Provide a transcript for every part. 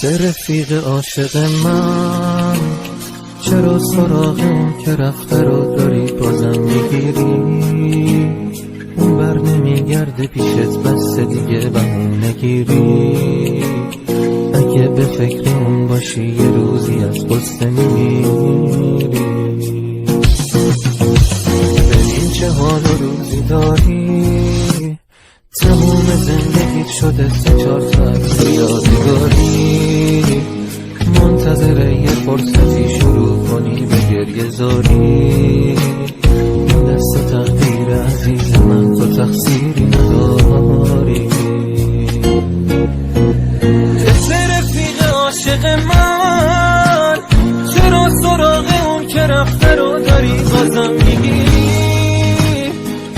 رفیق عاشق من، چرا سراغ اون که رفته رو داری بازم میگیری؟ اون بر نمیگرده پیشت بس دیگه بهونه گیری. اگه به فکر اون باشی یه روزی از قصه میمیری. ببین چه حال و روزی داری، تموم زندگیت شده 3-4 ساعت یادگاری. منتظر یه فرصتی شروع کنی به گریه زاری. این دست تقدیر عزیز من، تو تقصیری نداری. رفیق عاشق من، چرا سراغ اون که رفته رو داری بازم میگیری؟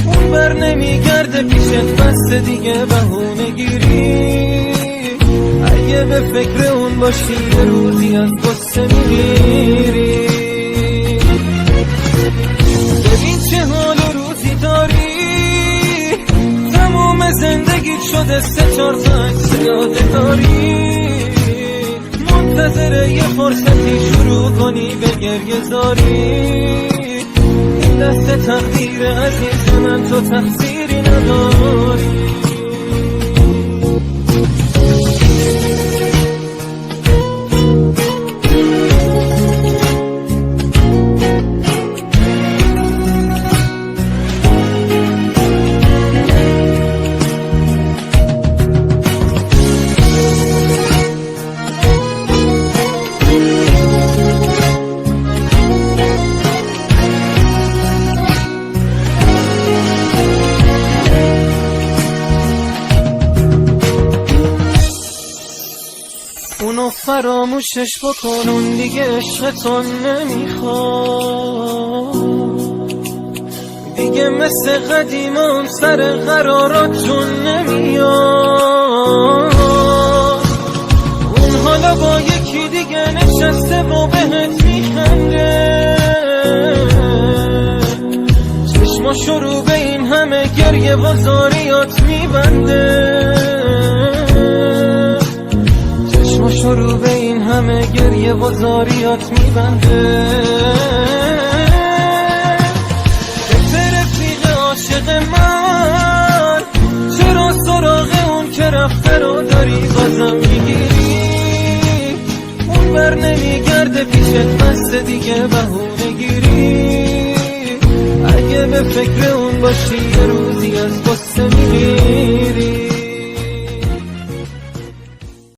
اون بر نمیگرده پیشت بس دیگه بهونه گیری. اگه به فکر اون باشی یه روزی از قصه میمیری. ببین چه حال و روزی داری، تموم زندگیت شده 3-4 ساعت یادگاری. منتظر یه فرصتی شروع کنی به گریه زاری. این دست تقدیر عزیز من، تو تقصیری نداری. اونو فراموشش بکن، اون دیگه عشقتون نمیخواد دیگه، مثل قدیم اون سر قراراتون نمیاد. اون حالا با یکی دیگه نشسته و بهت میخنده، چشماشو رو به این همه گریه و زاریات میبنده. شروع به این همه گریه و زاریات میبنده. رفیق عاشق من، چرا سراغ اون که رفته رو داری بازم میگیری؟ اون بر نمیگرده پیشت بس دیگه بهونه گیری. اگه به فکر اون باشی یه روزی از قصه میمیری.